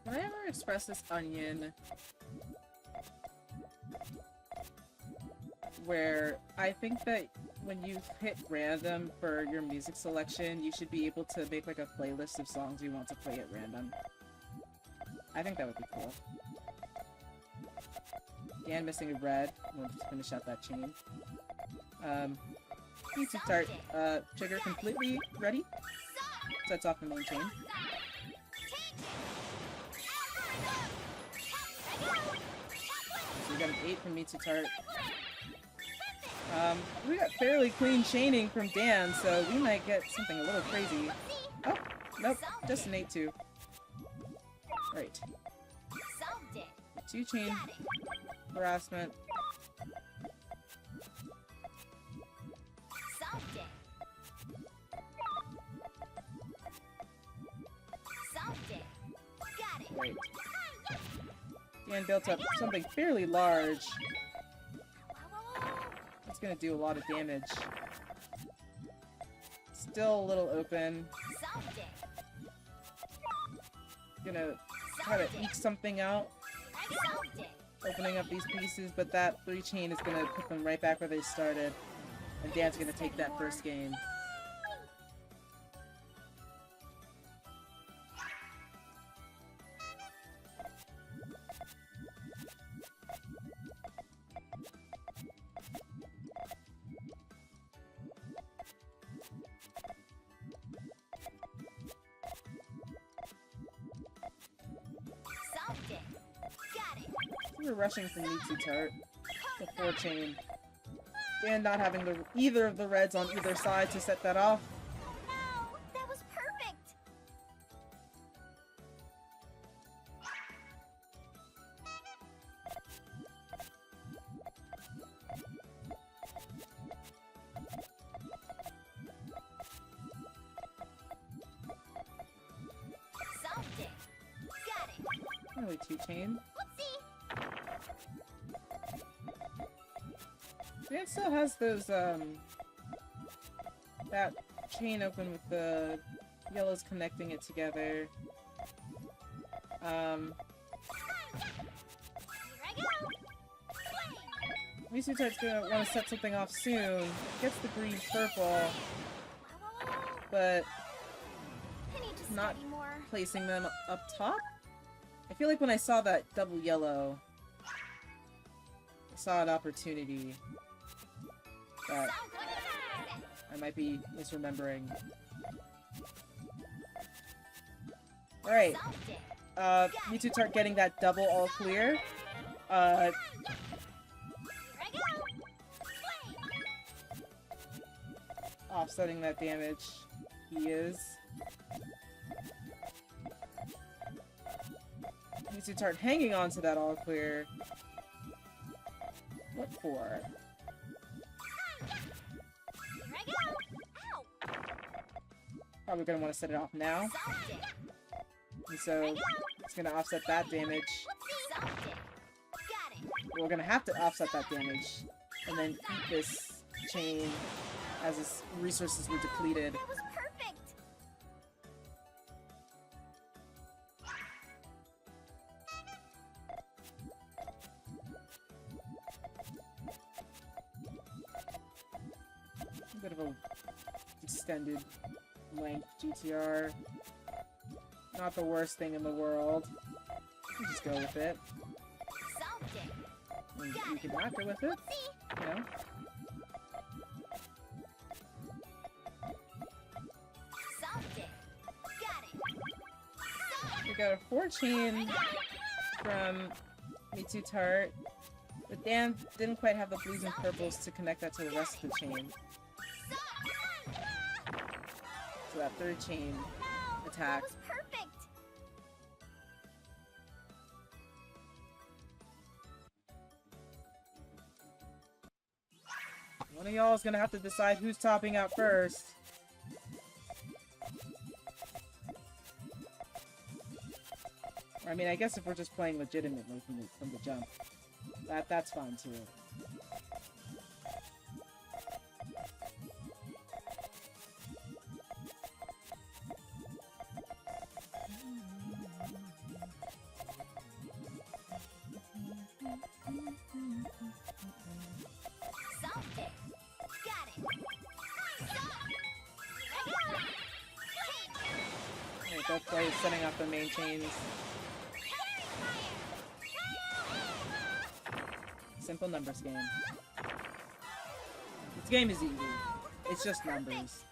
Can I ever express this onion where I think that when you hit random for your music selection, you should be able to make like a playlist of songs you want to play at random. I think that would be cool. Dan missing a red. We'll just finish out that chain. Mitsutart, trigger completely ready. Sets off the main chain. So we got an 8 from Mitsutart. We got fairly clean chaining from Dan, so we might get something a little crazy. Oh, nope, just an 8-2. Right. 2 chain harassment. Right. Dan built up something fairly large. It's gonna do a lot of damage. Still a little open. Gonna try to eke something out. Opening up these pieces, but that 3 chain is gonna put them right back where they started. And Dan's gonna take that first game. We're rushing from Mitsutart. The 4 chain. Dan not having either of the reds on either side to set that off. No, that was perfect. Solved it. Got it. Only 2 chain. Dan still has those, that chain open with the yellows connecting it together. Mitsutart's gonna want to set something off soon. Gets the green purple, but not placing them up top. I feel like when I saw that double yellow, I saw an opportunity. But I might be misremembering. Alright. Mitsutart getting that double all clear. Offsetting that damage. He is. Mitsutart hanging on to that all clear. What for? Probably gonna want to set it off now. And so it's gonna offset that damage. We're gonna have to offset that damage and then eat this chain as its resources were depleted. That was perfect. A bit of a extended length GTR. Not the worst thing in the world. You just go with it. I mean, you could not go with it, you know? We got a 4 chain from Mitsutart, but Dan didn't quite have the blues and purples to connect that to the rest of the chain. So that 3rd chain attack. That was perfect. One of y'all is gonna have to decide who's topping out first. I mean, I guess if we're just playing legitimately from the jump, that's fine too. while he's setting off the main chains. Simple numbers game. This game is easy. It's just numbers.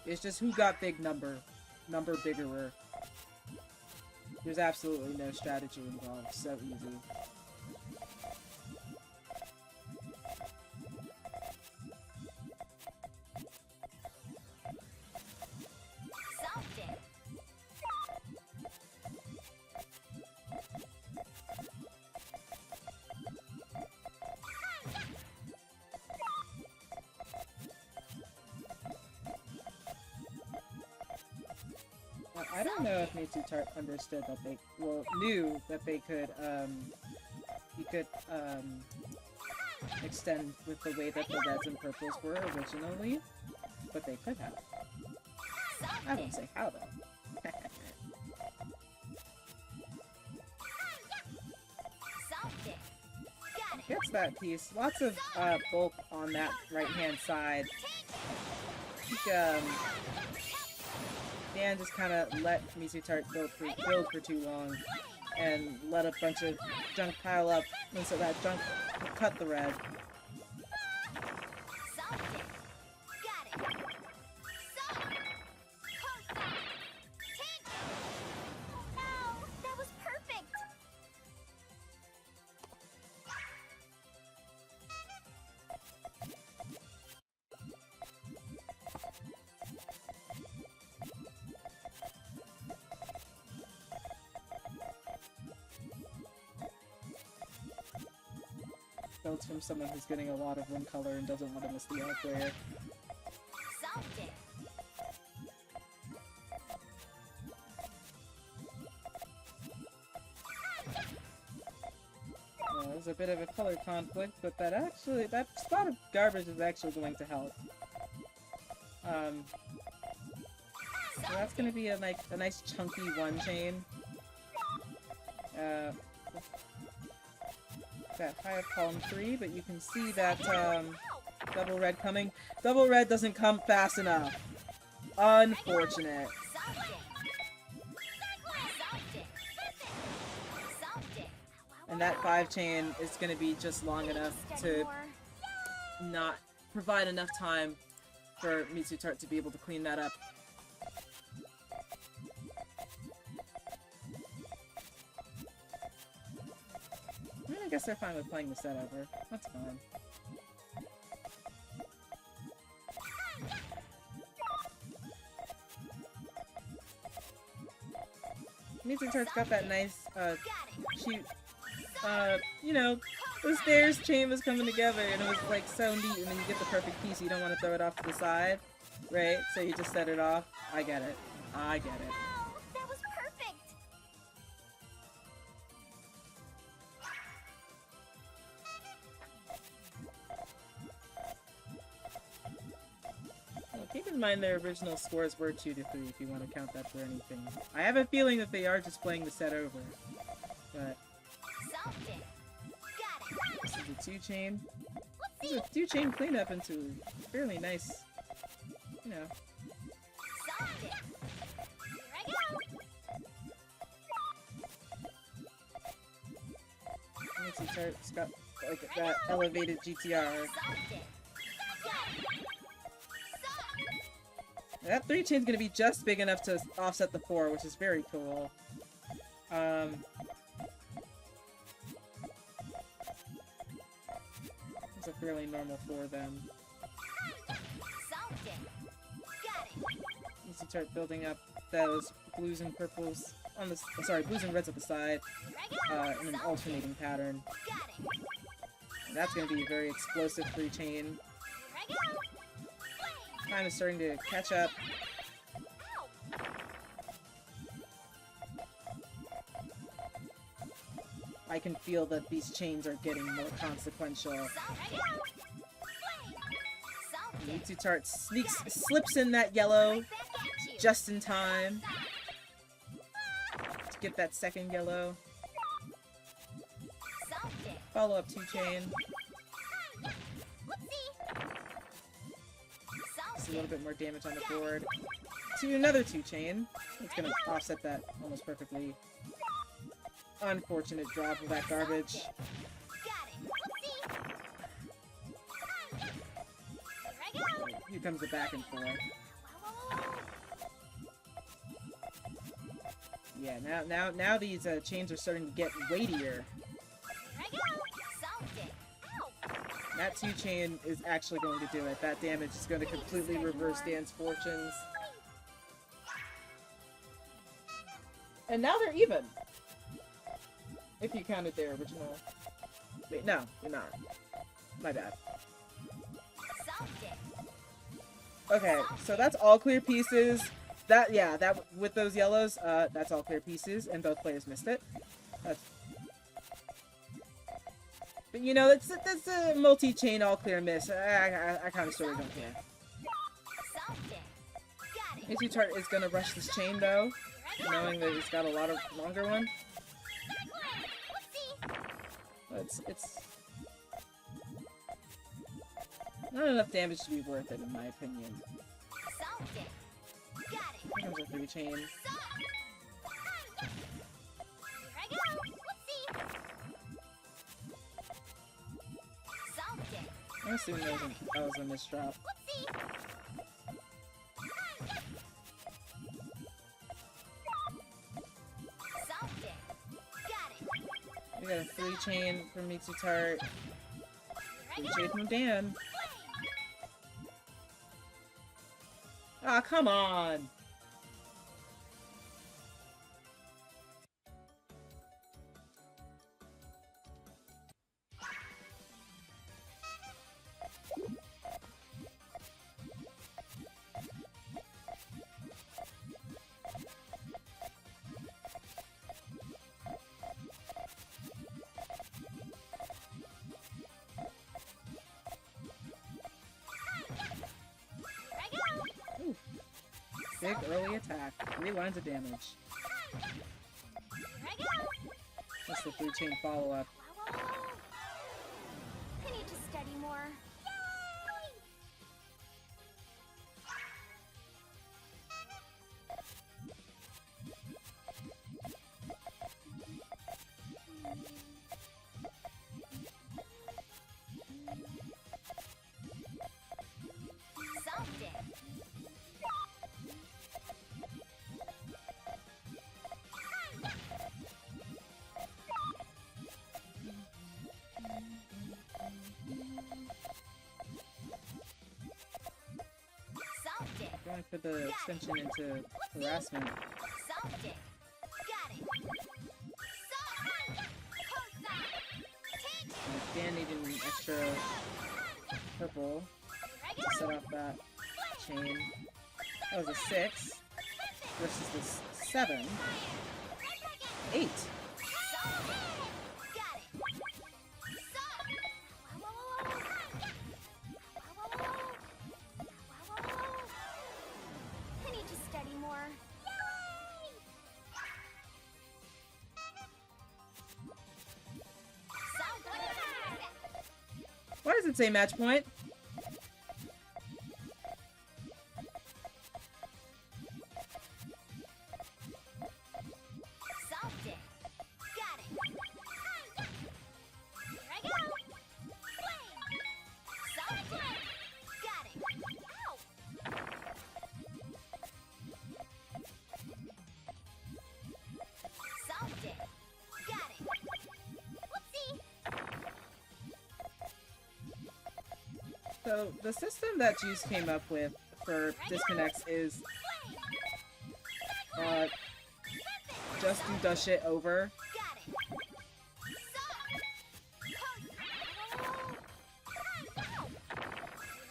It's just who got big number biggerer. There's absolutely no strategy involved. So easy. I don't know if Mitsutart understood that they, well, knew that they could, you could, extend with the way that the reds and purples were originally, but they could have. I won't say how, though. Gets that piece. Lots of, bulk on that right-hand side. I think, Dan just kind of let Mitsutart build for too long, and let a bunch of junk pile up, and so that junk cut the red. Builds from someone who's getting a lot of one color and doesn't want to miss the out player. There's a bit of a color conflict, but that spot of garbage is actually going to help. So that's going to be a nice chunky one chain. That high of column 3, but you can see that double red coming. Double red doesn't come fast enough. Unfortunate. And that 5 chain is going to be just long enough to not provide enough time for Mitsutart to be able to clean that up. I guess they're fine with playing the set over. That's fine. Mitsutart's got that nice, cute, you know, this bear's chain was coming together and it was like so neat, and then you get the perfect piece, you don't want to throw it off to the side, right? So you just set it off. I get it. I get it. That was perfect. Keep in mind their original scores were 2 to 3 if you want to count that for anything. I have a feeling that they are just playing the set over. But this is a 2 chain. This is a 2 chain cleanup into fairly nice, you know. Mitsutart's got like that elevated GTR. That 3 chain's gonna be just big enough to offset the 4, which is very cool. It's a fairly normal 4 then. Need to start building up those blues and purples on the blues and reds at the side in an alternating pattern. And that's gonna be a very explosive 3 chain. Time is starting to catch up. I can feel that these chains are getting more consequential. Mitsutart slips in that yellow just in time to get that second yellow. Follow up 2 chain. A little bit more damage on the board. another 2-chain. It's gonna offset that almost perfectly. Unfortunate drop of that garbage. Got it. Whoopsie. Here I go. Here comes the back and forth. Yeah, now these chains are starting to get weightier. Here I go. Solved it. Ow. That 2-chain is actually going to do it. That damage is going to completely reverse Dan's fortunes. And now they're even. If you counted their original. Wait, no, you're not. My bad. Solved it. Okay, so that's all clear pieces. That with those yellows, that's all clear pieces, and both players missed it. That's... But you know, that's a multi-chain all clear miss. I kind of sort of don't care. Solved it. Got it. Mitsutart is gonna rush this chain though, knowing that he's got a lot of longer one. But it's not enough damage to be worth it, in my opinion. Solved it. Got it. Here comes a 3-chain. Here I go. Whoopsie. Solved it. I'm assuming that was a misdrop. Whoopsie. Solved it. Got it. We got a 3-chain from Mitsutart. Here I 3-chain go. from Dan. Ah, come on! Big early attack. 3 lines of damage. Here I go. That's the 3-chain follow-up. I need to study more. Solved it. Solved it. Going for the extension into harassment. Solved it. Got it. Dan needed an extra purple to set off that chain. That was a 6 versus this 7. 8. I need to study more. Why does it say match point? Solved it. Got it. Here I go. Solved it. Got it. Ow. Solved it. Got it. Whoopsie. So, the system that Juice came up with for disconnects is just do the shit over. Got it. Here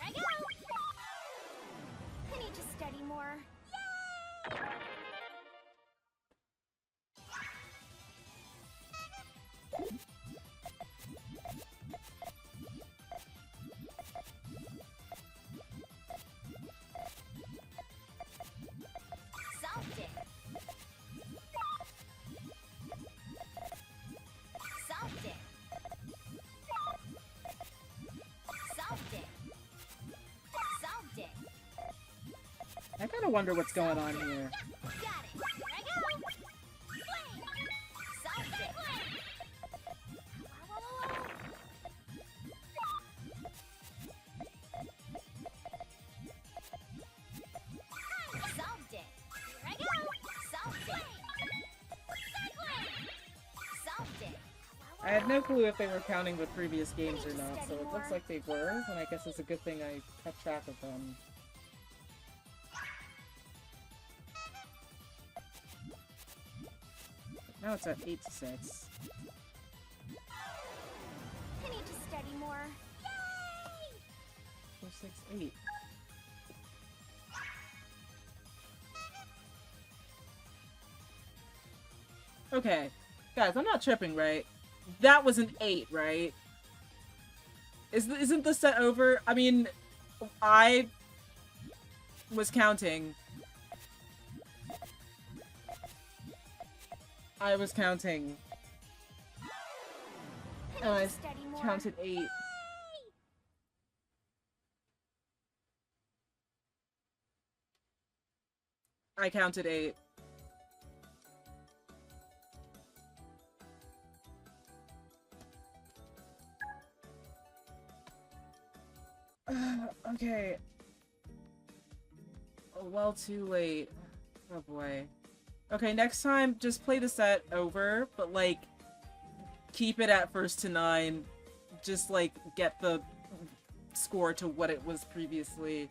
I go. I need to study more. Solved it. kind of wonder what's going on here. Got it. Here I go. Flame. Solved it. Solved it. Here I go. Solved it. Cycling. Solved it. I had no clue if they were counting with previous games or not, so it looks like they were, and I guess it's a good thing I kept track of them. Now it's at 8-6. I need to study more. Yay! 4, 6, 8. Okay. Guys, I'm not tripping, right? That was an 8, right? Isn't the set over? I mean, I was counting. I was counting. And I counted 8. I counted 8. Okay. Well, too late. Oh boy. Okay, next time, just play the set over, but, like, keep it at first to 9. Just, like, get the score to what it was previously.